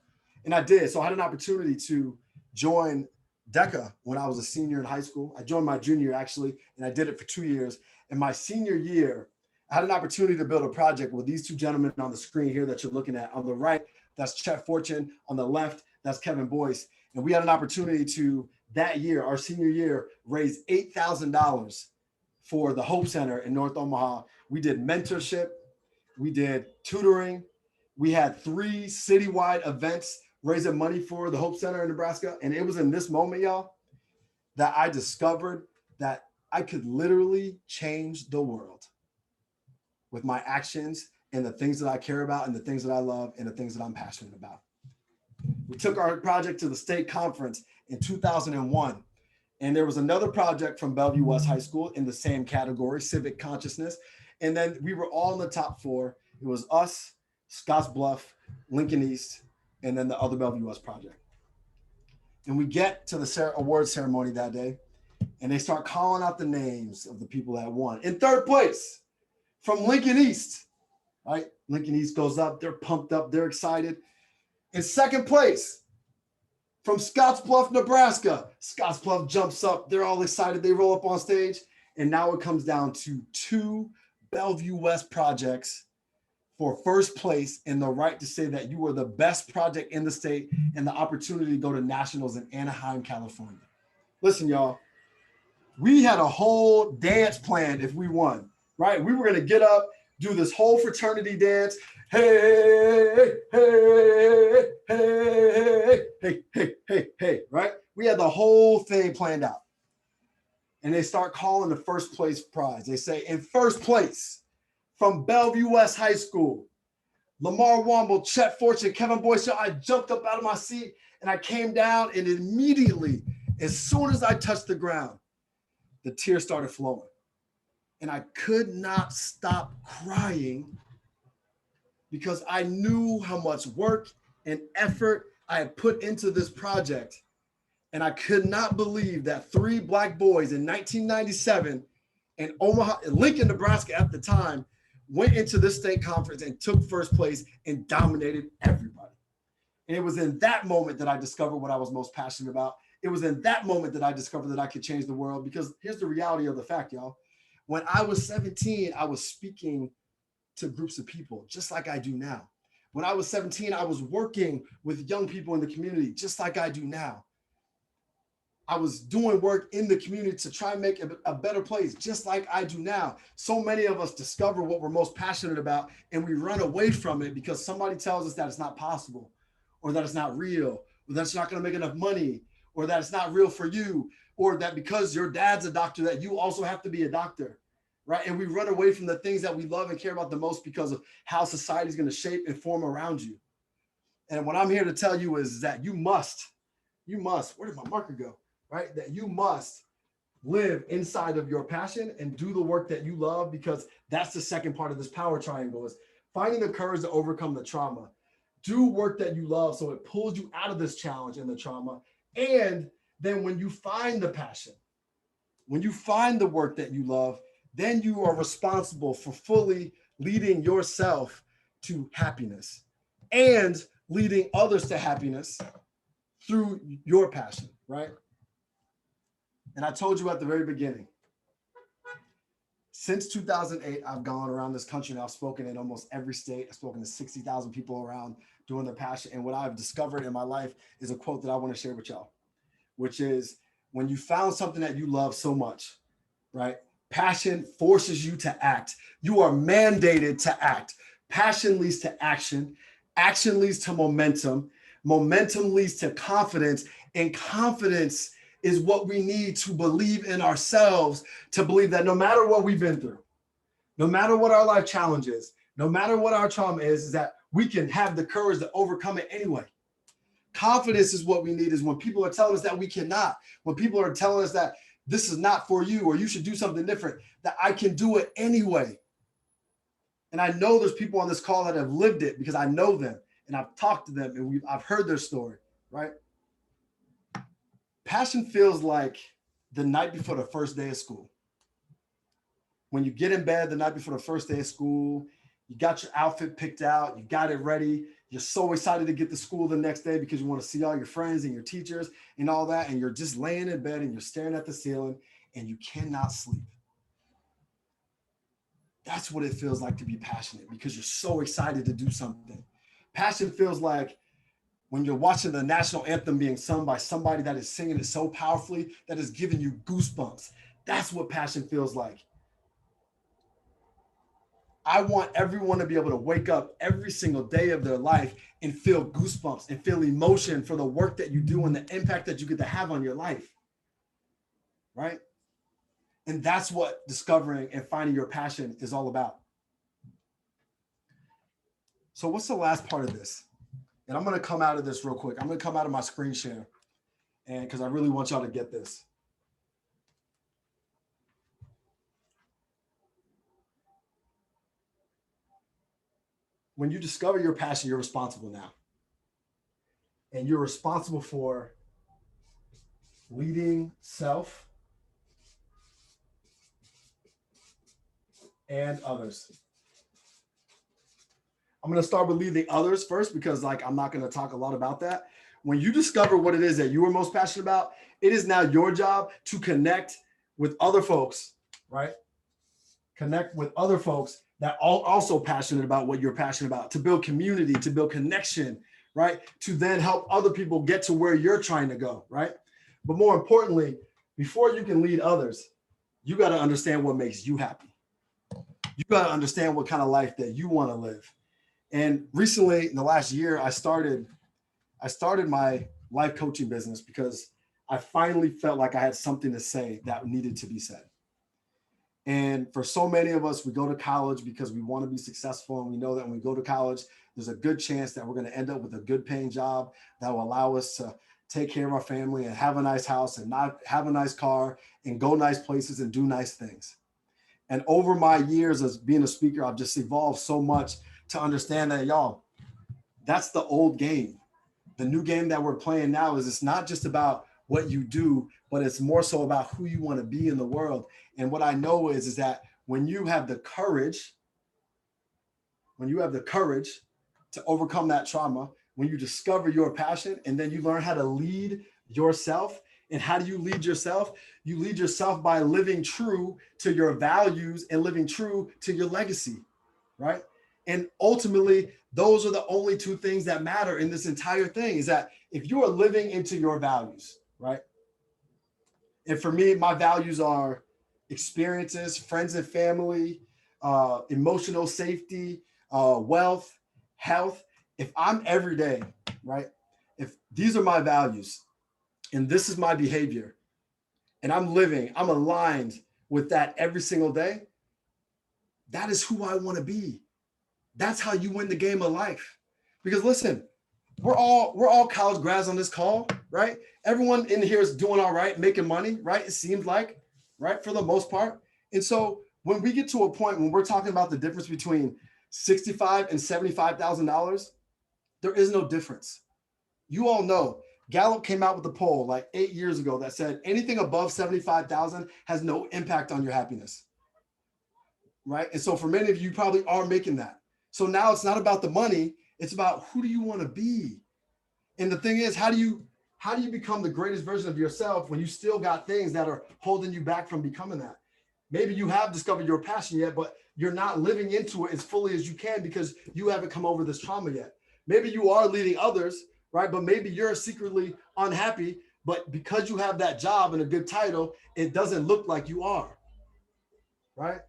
And I did. So I had an opportunity to join DECA when I was a senior in high school. I joined my junior actually, and I did it for 2 years. In my senior year, I had an opportunity to build a project with these 2 gentlemen on the screen here that you're looking at. On the right, that's Chet Fortune. On the left, that's Kevin Boyce. And we had an opportunity to, that year, our senior year, raise $8,000 for the Hope Center in North Omaha. We did mentorship, we did tutoring, we had 3 citywide events raising money for the Hope Center in Nebraska. And it was in this moment, y'all, that I discovered that I could literally change the world with my actions and the things that I care about and the things that I love and the things that I'm passionate about. We took our project to the state conference in 2001. And there was another project from Bellevue West High School in the same category, civic consciousness. And then we were all in the top 4. It was us, Scottsbluff, Lincoln East, and then the other Bellevue West project. And we get to the award ceremony that day, and they start calling out the names of the people that won. In 3rd place, from Lincoln East, right? Lincoln East goes up, they're pumped up, they're excited. In 2nd place, from Scottsbluff, Nebraska, Scottsbluff jumps up, they're all excited, they roll up on stage, and now it comes down to 2 Bellevue West projects for 1st place and the right to say that you were the best project in the state and the opportunity to go to nationals in Anaheim, California. Listen, y'all, we had a whole dance planned if we won, right? We were going to get up, do this whole fraternity dance. Hey, hey, hey, hey, hey, hey, hey, right? We had the whole thing planned out. And they start calling the 1st place prize. They say, in 1st place, from Bellevue West High School, Lamarr Womble, Chet Fortune, Kevin Boyce. I jumped up out of my seat and I came down, and immediately, as soon as I touched the ground, the tears started flowing. And I could not stop crying because I knew how much work and effort I had put into this project. And I could not believe that 3 Black boys in 1997 in Omaha, Lincoln, Nebraska at the time, went into this state conference and took 1st place and dominated everybody. And it was in that moment that I discovered what I was most passionate about. It was in that moment that I discovered that I could change the world, because here's the reality of the fact, y'all. When I was 17, I was speaking to groups of people just like I do now. When I was 17, I was working with young people in the community just like I do now. I was doing work in the community to try and make a better place, just like I do now. So many of us discover what we're most passionate about, and we run away from it because somebody tells us that it's not possible, or that it's not real, or that it's not going to make enough money, or that it's not real for you, or that because your dad's a doctor, that you also have to be a doctor, right? And we run away from the things that we love and care about the most because of how society is going to shape and form around you. And what I'm here to tell you is that you must, where did my marker go? Right? That you must live inside of your passion and do the work that you love, because that's the second part of this power triangle, is finding the courage to overcome the trauma. Do work that you love so it pulls you out of this challenge and the trauma. And then when you find the passion, when you find the work that you love, then you are responsible for fully leading yourself to happiness and leading others to happiness through your passion, right? And I told you at the very beginning, since 2008, I've gone around this country and I've spoken in almost every state. I've spoken to 60,000 people around doing their passion. And what I've discovered in my life is a quote that I want to share with y'all, which is, when you found something that you love so much, right? Passion forces you to act. You are mandated to act. Passion leads to action. Action leads to momentum. Momentum leads to confidence. And confidence is what we need to believe in ourselves, to believe that no matter what we've been through, no matter what our life challenge is, no matter what our trauma is that we can have the courage to overcome it anyway. Confidence is what we need, is when people are telling us that we cannot, when people are telling us that this is not for you or you should do something different, that I can do it anyway. And I know there's people on this call that have lived it because I know them and I've talked to them and I've heard their story, right? Passion feels like the night before the first day of school. When you get in bed the night before the first day of school, you got your outfit picked out, you got it ready. You're so excited to get to school the next day because you want to see all your friends and your teachers and all that. And you're just laying in bed and you're staring at the ceiling and you cannot sleep. That's what it feels like to be passionate, because you're so excited to do something. Passion feels like when you're watching the national anthem being sung by somebody that is singing it so powerfully that is giving you goosebumps. That's what passion feels like. I want everyone to be able to wake up every single day of their life and feel goosebumps and feel emotion for the work that you do and the impact that you get to have on your life, right? And that's what discovering and finding your passion is all about. So what's the last part of this? And I'm going to come out of this real quick. I'm going to come out of my screen share, and because I really want y'all to get this. When you discover your passion, you're responsible now. And you're responsible for leading self and others. I'm going to start with leading others first, because I'm not going to talk a lot about that. When you discover what it is that you are most passionate about, it is now your job to connect with other folks, right? Connect with other folks that are also passionate about what you're passionate about, to build community, to build connection, right? To then help other people get to where you're trying to go, right? But more importantly, before you can lead others, you got to understand what makes you happy. You got to understand what kind of life that you want to live. And recently, in the last year, I started my life coaching business because I finally felt like I had something to say that needed to be said. And for so many of us, we go to college because we want to be successful. And we know that when we go to college, there's a good chance that we're going to end up with a good paying job that will allow us to take care of our family and have a nice house and not have a nice car and go nice places and do nice things. And over my years as being a speaker, I've just evolved so much to understand that, y'all, that's the old game. The new game that we're playing now is it's not just about what you do, but it's more so about who you want to be in the world. And what I know is that when you have the courage to overcome that trauma, when you discover your passion and then you learn how to lead yourself. And how do you lead yourself? You lead yourself by living true to your values and living true to your legacy, right? And ultimately, those are the only two things that matter in this entire thing, is that if you are living into your values, right? And for me, my values are experiences, friends and family, emotional safety, wealth, health. If I'm every day, right? If these are my values and this is my behavior and I'm aligned with that every single day, that is who I want to be. That's how you win the game of life. Because listen, we're all college grads on this call, right? Everyone in here is doing all right, making money, right? It seems like, right? For the most part. And so when we get to a point when we're talking about the difference between $65,000 and $75,000, there is no difference. You all know Gallup came out with a poll like 8 years ago that said anything above 75,000 has no impact on your happiness, right? And so for many of you probably are making that. So now it's not about the money, it's about who do you want to be? And the thing is, how do you become the greatest version of yourself when you still got things that are holding you back from becoming that? Maybe you have discovered your passion yet, but you're not living into it as fully as you can because you haven't come over this trauma yet. Maybe you are leading others, right? But maybe you're secretly unhappy, but because you have that job and a good title, it doesn't look like you are. right?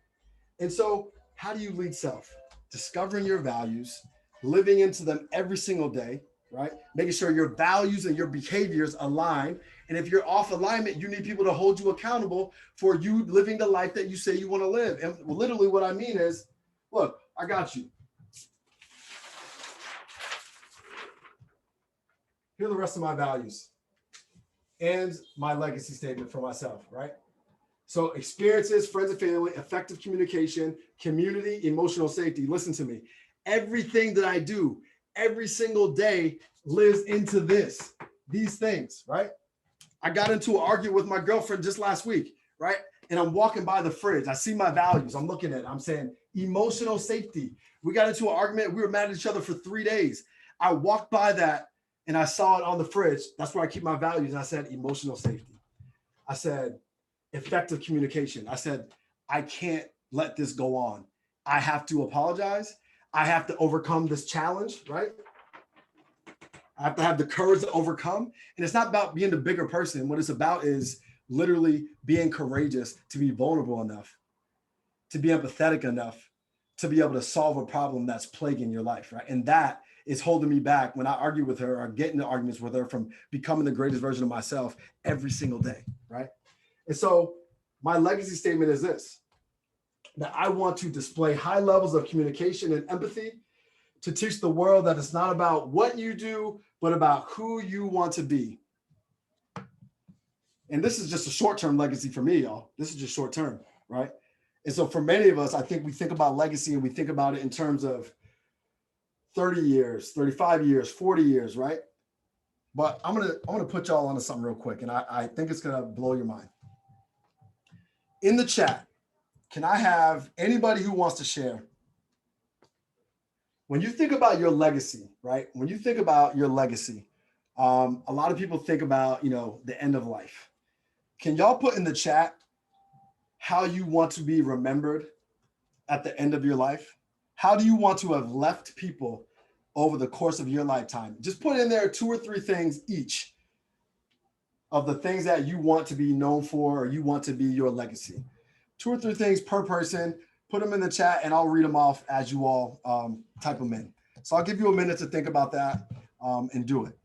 And so how do you lead self? Discovering your values, living into them every single day, right? Making sure your values and your behaviors align. And if you're off alignment, you need people to hold you accountable for you living the life that you say you want to live. And literally what I mean is, look, I got you. Here are the rest of my values and my legacy statement for myself, right? So experiences, friends and family, effective communication, community, emotional safety. Listen to me. Everything that I do every single day lives into these things, right? I got into an argument with my girlfriend just last week, right? And I'm walking by the fridge. I see my values. I'm looking at it. I'm saying emotional safety. We got into an argument. We were mad at each other for 3 days. I walked by that and I saw it on the fridge. That's where I keep my values. And I said emotional safety. I said effective communication. I said, I can't let this go on. I have to apologize. I have to overcome this challenge, right? I have to have the courage to overcome. And it's not about being the bigger person. What it's about is literally being courageous to be vulnerable enough, to be empathetic enough, to be able to solve a problem that's plaguing your life, right? And that is holding me back when I argue with her or get into arguments with her from becoming the greatest version of myself every single day, right? And so my legacy statement is this, that I want to display high levels of communication and empathy to teach the world that it's not about what you do, but about who you want to be. And this is just a short-term legacy for me, y'all. This is just short-term, right? And so for many of us, I think we think about legacy and we think about it in terms of 30 years, 35 years, 40 years, right? But I'm gonna put y'all onto something real quick, and I think it's gonna blow your mind. In the chat, can I have anybody who wants to share? When you think about your legacy, right? When you think about your legacy, a lot of people think about, the end of life. Can y'all put in the chat how you want to be remembered at the end of your life? How do you want to have left people over the course of your lifetime? Just put in there 2 or 3 things each of the things that you want to be known for or you want to be your legacy. 2 or 3 things per person. Put them in the chat and I'll read them off as you all type them in. So I'll give you a minute to think about that and do it.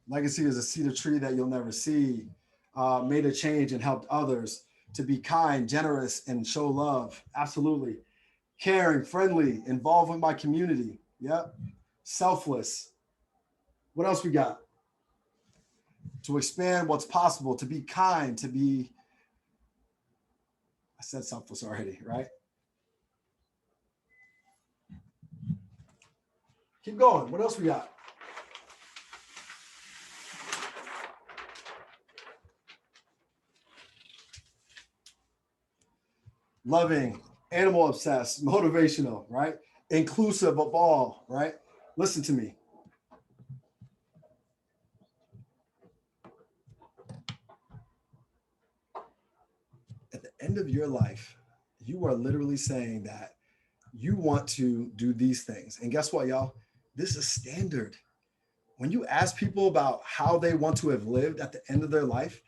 Legacy is a cedar tree that you'll never see. Made a change and helped others. To be kind, generous, and show love. Absolutely. Caring, friendly, involved with my community. Yep. Selfless. What else we got? To expand what's possible, to be kind, to be, I said selfless already, right? Keep going. What else we got? Loving, animal obsessed, motivational, right? Inclusive of all, right? Listen to me. At the end of your life, you are literally saying that you want to do these things. And guess what, y'all? This is standard. When you ask people about how they want to have lived at the end of their life,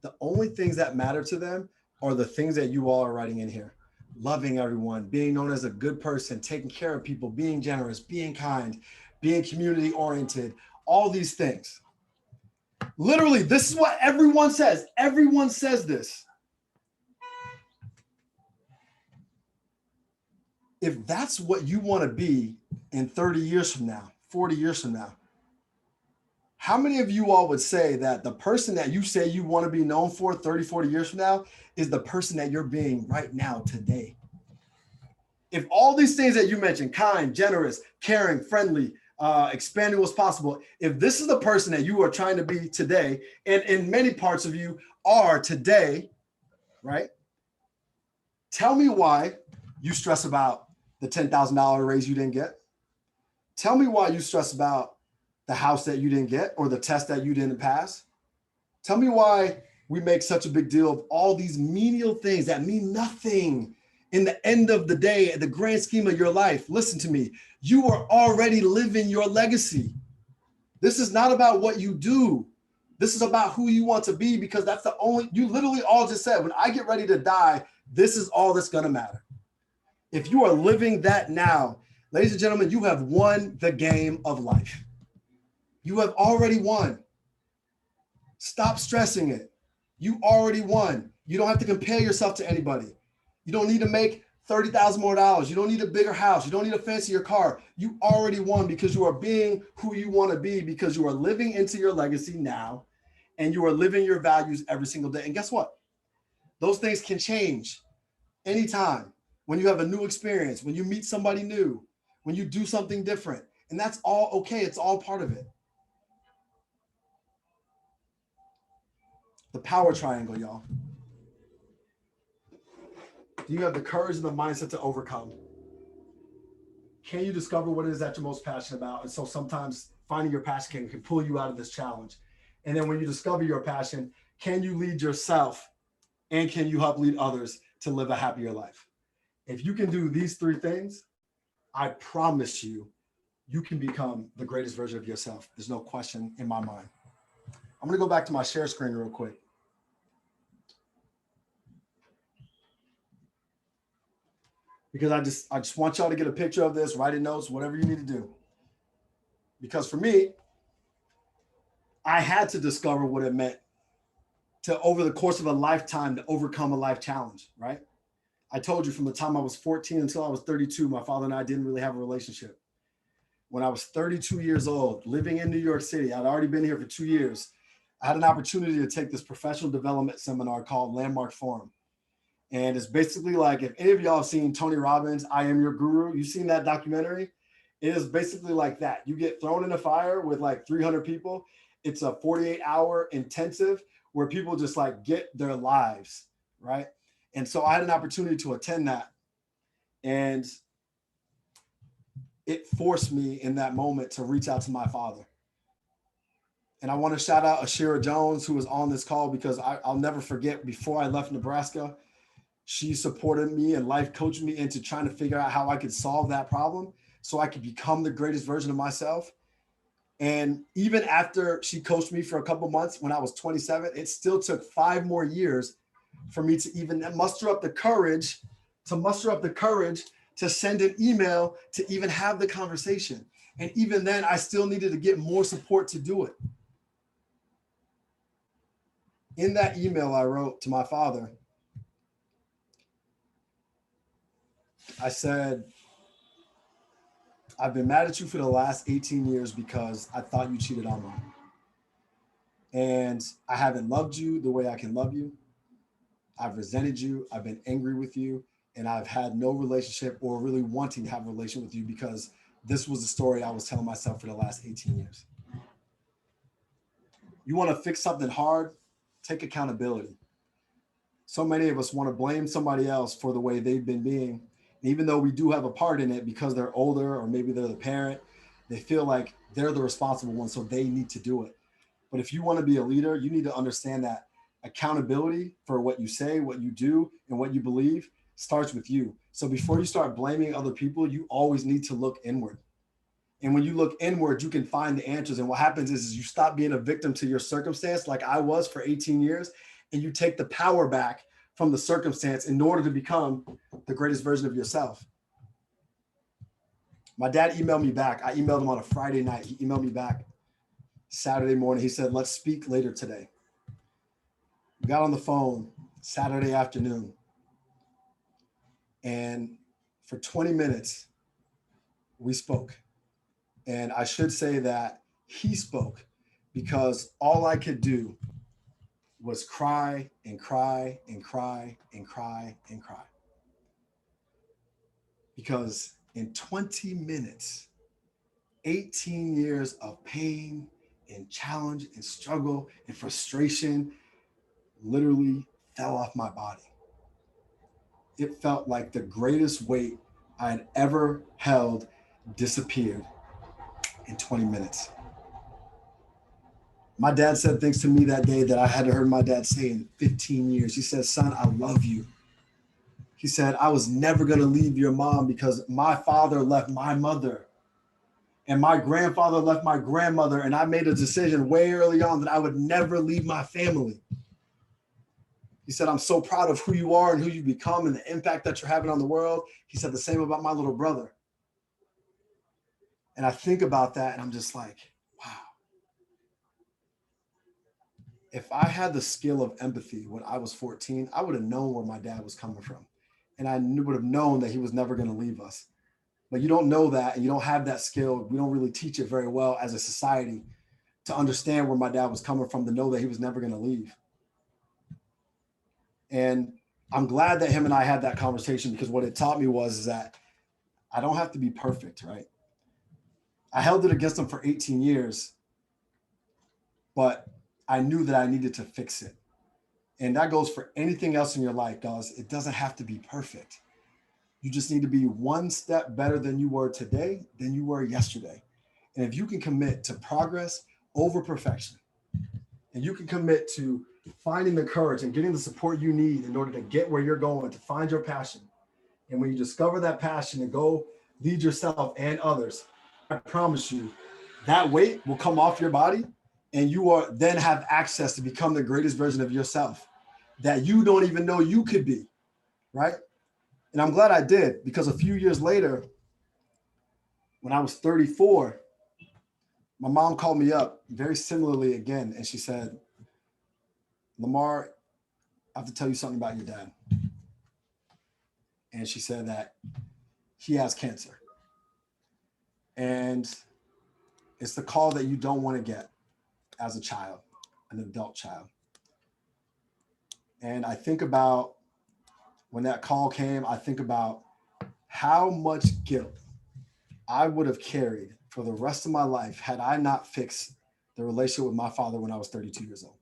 the only things that matter to them are the things that you all are writing in here. Loving everyone, being known as a good person, taking care of people, being generous, being kind, being community oriented, all these things. Literally, this is what everyone says. Everyone says this. If that's what you want to be in 30 years from now, 40 years from now, how many of you all would say that the person that you say you want to be known for 30, 40 years from now is the person that you're being right now today? If all these things that you mentioned, kind, generous, caring, friendly, expanding what's possible, if this is the person that you are trying to be today, and in many parts of you are today, right? Tell me why you stress about the $10,000 raise you didn't get. Tell me why you stress about the house that you didn't get or the test that you didn't pass. Tell me why we make such a big deal of all these menial things that mean nothing in the end of the day, the grand scheme of your life. Listen to me. You are already living your legacy. This is not about what you do. This is about who you want to be, because that's the only, you literally all just said, when I get ready to die, this is all that's going to matter. If you are living that now, ladies and gentlemen, you have won the game of life. You have already won. Stop stressing it. You already won. You don't have to compare yourself to anybody. You don't need to make $30,000 more. You don't need a bigger house. You don't need a fancier car. You already won, because you are being who you want to be, because you are living into your legacy now, and you are living your values every single day. And guess what? Those things can change anytime. When you have a new experience, when you meet somebody new, when you do something different, and that's all okay. It's all part of it. The power triangle, y'all. Do you have the courage and the mindset to overcome? Can you discover what it is that you're most passionate about? And so sometimes finding your passion can pull you out of this challenge. And then when you discover your passion, can you lead yourself, and can you help lead others to live a happier life? If you can do these three things, I promise you, you can become the greatest version of yourself. There's no question in my mind. I'm going to go back to my share screen real quick. Because I just want y'all to get a picture of this, write in notes, whatever you need to do. Because for me, I had to discover what it meant to, over the course of a lifetime, to overcome a life challenge, right? I told you, from the time I was 14 until I was 32, my father and I didn't really have a relationship. When I was 32 years old, living in New York City, I'd already been here for 2 years. I had an opportunity to take this professional development seminar called Landmark Forum. And it's basically like, if any of y'all have seen Tony Robbins' I Am Your Guru, you've seen that documentary. It is basically like that. You get thrown in a fire with like 300 people. It's a 48-hour intensive where people just like get their lives, right? And so I had an opportunity to attend that. And it forced me in that moment to reach out to my father. And I want to shout out Ashira Jones, who was on this call, because I'll never forget, before I left Nebraska, she supported me and life coached me into trying to figure out how I could solve that problem so I could become the greatest version of myself. And even after she coached me for a couple months, when I was 27, it still took 5 more years for me to even muster up the courage to send an email, to even have the conversation. And even then, I still needed to get more support to do it. In that email I wrote to my father, I said, I've been mad at you for the last 18 years because I thought you cheated on me. And I haven't loved you the way I can love you. I've resented you. I've been angry with you. And I've had no relationship or really wanting to have a relationship with you, because this was the story I was telling myself for the last 18 years. You want to fix something hard? Take accountability. So many of us want to blame somebody else for the way they've been being. And even though we do have a part in it, because they're older or maybe they're the parent, they feel like they're the responsible one, so they need to do it. But if you want to be a leader, you need to understand that accountability for what you say, what you do, and what you believe starts with you. So before you start blaming other people, you always need to look inward. And when you look inward, you can find the answers. And what happens is you stop being a victim to your circumstance, like I was for 18 years, and you take the power back from the circumstance in order to become the greatest version of yourself. My dad emailed me back. I emailed him on a Friday night. He emailed me back Saturday morning. He said, let's speak later today. We got on the phone Saturday afternoon. And for 20 minutes, we spoke. And I should say that he spoke, because all I could do was cry and cry and cry and cry and cry. Because in 20 minutes, 18 years of pain and challenge and struggle and frustration literally fell off my body. It felt like the greatest weight I had ever held disappeared in 20 minutes. My dad said things to me that day that I hadn't heard my dad say in 15 years. He said, son, I love you. He said, I was never going to leave your mom because my father left my mother. And my grandfather left my grandmother, and I made a decision way early on that I would never leave my family. He said, I'm so proud of who you are and who you become and the impact that you're having on the world. He said the same about my little brother. And I think about that and I'm just like, wow. If I had the skill of empathy when I was 14, I would have known where my dad was coming from. And I would have known that he was never going to leave us. But you don't know that and you don't have that skill. We don't really teach it very well as a society to understand where my dad was coming from, to know that he was never going to leave. And I'm glad that him and I had that conversation, because what it taught me is that I don't have to be perfect, right? I held it against him for 18 years, but I knew that I needed to fix it. And that goes for anything else in your life, guys. It doesn't have to be perfect. You just need to be one step better than you were today, than you were yesterday. And if you can commit to progress over perfection, and you can commit to finding the courage and getting the support you need in order to get where you're going, to find your passion. And when you discover that passion and go lead yourself and others, I promise you that weight will come off your body and you are then have access to become the greatest version of yourself that you don't even know you could be, right? And I'm glad I did, because a few years later, when I was 34, my mom called me up very similarly again, and she said, Lamarr, I have to tell you something about your dad. And she said that he has cancer. And it's the call that you don't want to get as a child, an adult child. And I think about when that call came, I think about how much guilt I would have carried for the rest of my life had I not fixed the relationship with my father when I was 32 years old.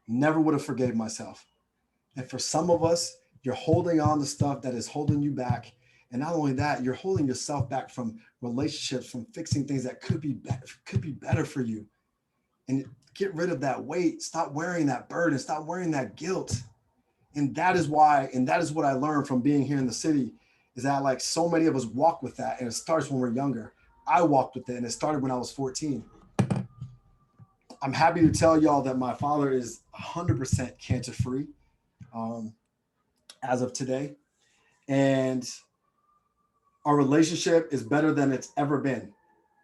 Never would have forgave myself. And for some of us, you're holding on to stuff that is holding you back. And not only that, you're holding yourself back from relationships, from fixing things that could be better for you. And get rid of that weight. Stop wearing that burden. Stop wearing that guilt. And that is why, and that is what I learned from being here in the city, is that like so many of us walk with that. And it starts when we're younger. I walked with it, and it started when I was 14. I'm happy to tell y'all that my father is 100% cancer free as of today. And our relationship is better than it's ever been.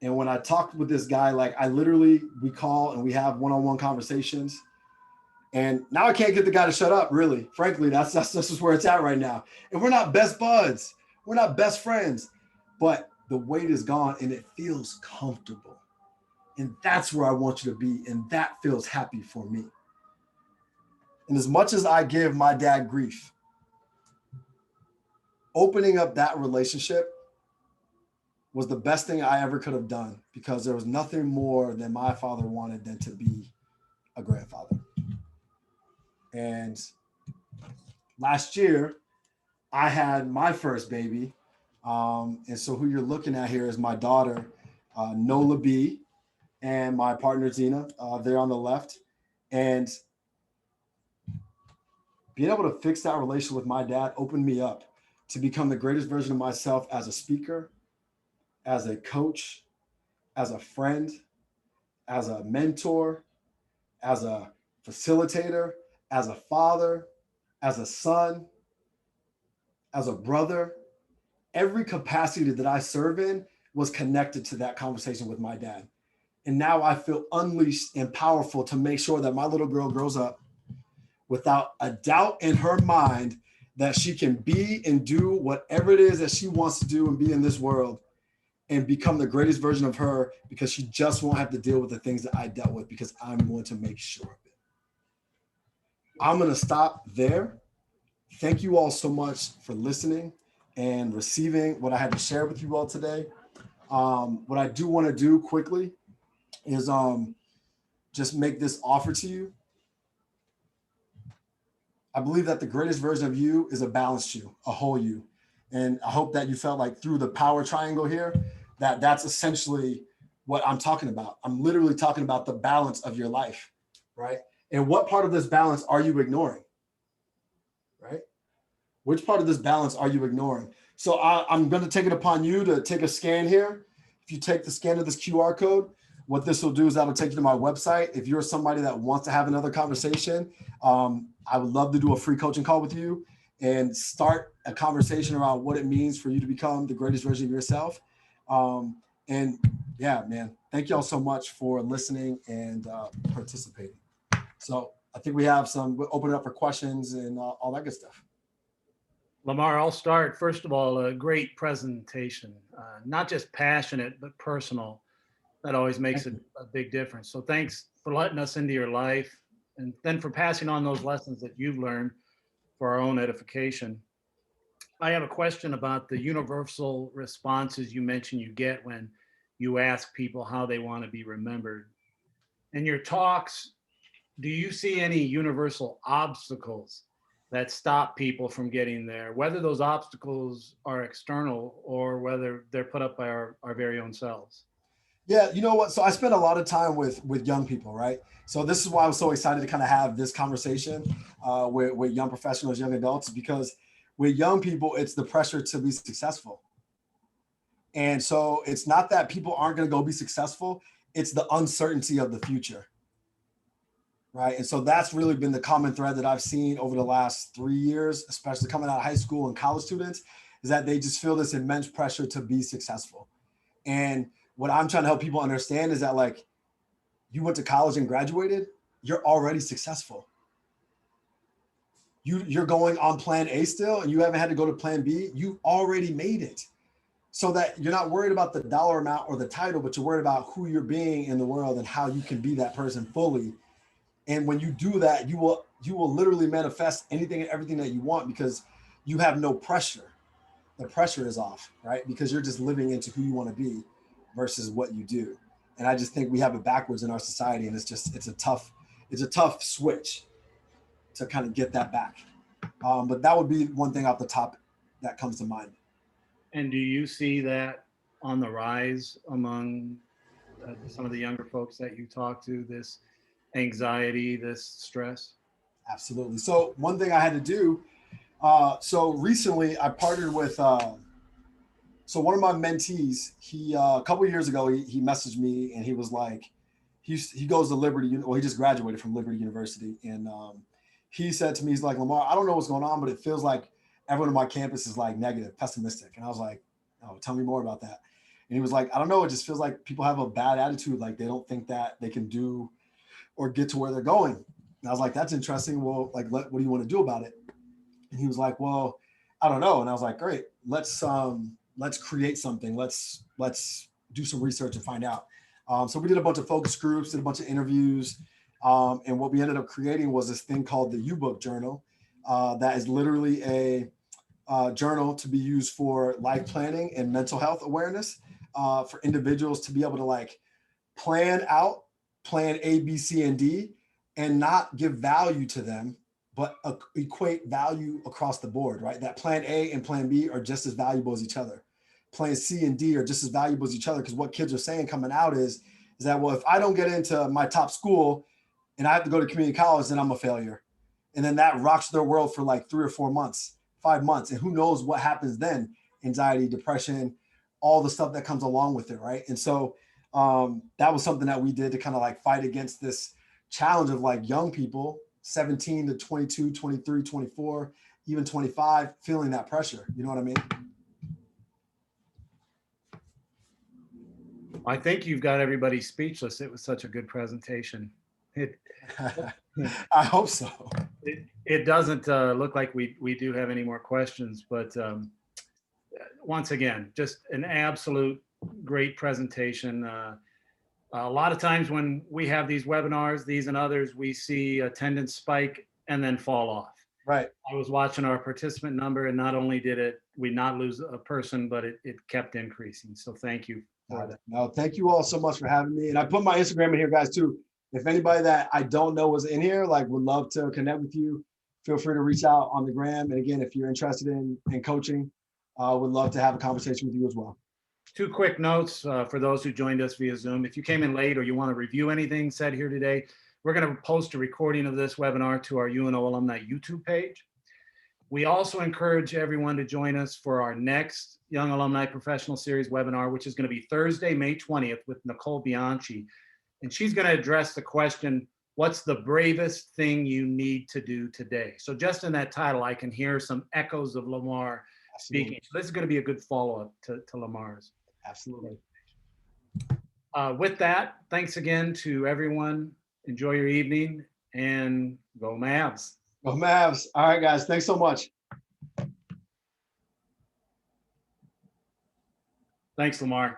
And when I talked with this guy, like we call and we have one-on-one conversations. And now I can't get the guy to shut up, really. Frankly, that's just where it's at right now. And we're not best buds. We're not best friends. But the weight is gone and it feels comfortable. And that's where I want you to be. And that feels happy for me. And as much as I give my dad grief, opening up that relationship was the best thing I ever could have done, because there was nothing more than my father wanted than to be a grandfather. And last year, I had my first baby. And so who you're looking at here is my daughter, Nola B, and my partner, Zena, there on the left. And being able to fix that relationship with my dad opened me up to become the greatest version of myself as a speaker, as a coach, as a friend, as a mentor, as a facilitator, as a father, as a son, as a brother. Every capacity that I serve in was connected to that conversation with my dad. And now I feel unleashed and powerful to make sure that my little girl grows up without a doubt in her mind that she can be and do whatever it is that she wants to do and be in this world and become the greatest version of her, because she just won't have to deal with the things that I dealt with, because I'm going to make sure of it. I'm going to stop there. Thank you all so much for listening and receiving what I had to share with you all today. What I do want to do quickly is just make this offer to you. I believe that the greatest version of you is a balanced you, a whole you. And I hope that you felt like through the power triangle here, that that's essentially what I'm talking about. I'm literally talking about the balance of your life, right? And what part of this balance are you ignoring, right? Which part of this balance are you ignoring? So I'm going to take it upon you to take a scan here. If you take the scan of this QR code, what this will do is that'll take you to my website. If you're somebody that wants to have another conversation, I would love to do a free coaching call with you and start a conversation around what it means for you to become the greatest version of yourself. And yeah, man, thank you all so much for listening and participating. So I think we'll open it up for questions and all that good stuff. Lamarr, I'll start. First of all, a great presentation, not just passionate, but personal. That always makes a big difference. So thanks for letting us into your life and then for passing on those lessons that you've learned for our own edification. I have a question about the universal responses you mentioned you get when you ask people how they want to be remembered. In your talks, do you see any universal obstacles that stop people from getting there, whether those obstacles are external or whether they're put up by our very own selves? Yeah, you know what? So I spend a lot of time with young people, right? So this is why I was so excited to kind of have this conversation with young professionals, young adults, because with young people, it's the pressure to be successful. And so it's not that people aren't going to go be successful, it's the uncertainty of the future, right? And so that's really been the common thread that I've seen over the last 3 years, especially coming out of high school and college students, is that they just feel this immense pressure to be successful. And what I'm trying to help people understand is that, like, you went to college and graduated, you're already successful. You're going on plan A still, and you haven't had to go to plan B. You already made it. So that you're not worried about the dollar amount or the title, but you're worried about who you're being in the world and how you can be that person fully. And when you do that, you will literally manifest anything and everything that you want because you have no pressure. The pressure is off, right? Because you're just living into who you want to be versus what you do. And I just think we have it backwards in our society, and it's a tough switch to kind of get that back. But that would be one thing off the top that comes to mind. And do you see that on the rise among some of the younger folks that you talk to, this anxiety, this stress? Absolutely. So one thing I had to do, so recently I partnered with, so one of my mentees, he a couple of years ago, he messaged me and he was like, he goes to Liberty, well, he just graduated from Liberty University. And he said to me, he's like, Lamarr, I don't know what's going on, but it feels like everyone on my campus is like negative, pessimistic. And I was like, oh, tell me more about that. And he was like, I don't know. It just feels like people have a bad attitude. Like they don't think that they can do or get to where they're going. And I was like, that's interesting. Well, like, what do you want to do about it? And he was like, well, I don't know. And I was like, great, let's create something. Let's do some research and find out. So we did a bunch of focus groups, did a bunch of interviews. And what we ended up creating was this thing called the U-Book Journal. That is literally a journal to be used for life planning and mental health awareness for individuals to be able to like plan A, B, C, and D, and not give value to them, but equate value across the board, right? That plan A and plan B are just as valuable as each other. Plan C and D are just as valuable as each other, because what kids are saying coming out is that, well, if I don't get into my top school and I have to go to community college, then I'm a failure. And then that rocks their world for like 3 or 4 months, 5 months. And who knows what happens then? Anxiety, depression, all the stuff that comes along with it, right? And so that was something that we did to kind of like fight against this challenge of like young people, 17 to 22, 23, 24, even 25, feeling that pressure. You know what I mean? I think you've got everybody speechless. It was such a good presentation. I hope so. It doesn't look like we do have any more questions, but once again, just an absolute great presentation. A lot of times when we have these webinars, these and others, we see attendance spike and then fall off. Right. I was watching our participant number, and not only did we not lose a person, but it kept increasing. So thank you for that. No, thank you all so much for having me. And I put my Instagram in here, guys, too. If anybody that I don't know was in here, like, would love to connect with you, feel free to reach out on the gram. And again, if you're interested in coaching, would love to have a conversation with you as well. 2 quick notes for those who joined us via Zoom. If you came in late or you want to review anything said here today, we're going to post a recording of this webinar to our UNO Alumni YouTube page. We also encourage everyone to join us for our next Young Alumni Professional Series webinar, which is going to be Thursday, May 20th with Nicole Bianchi. And she's going to address the question, what's the bravest thing you need to do today? So just in that title, I can hear some echoes of Lamarr speaking. So this is going to be a good follow-up to Lamarr's. Absolutely. With that, thanks again to everyone. Enjoy your evening and go Mavs. Go Mavs. All right, guys. Thanks so much. Thanks, Lamarr.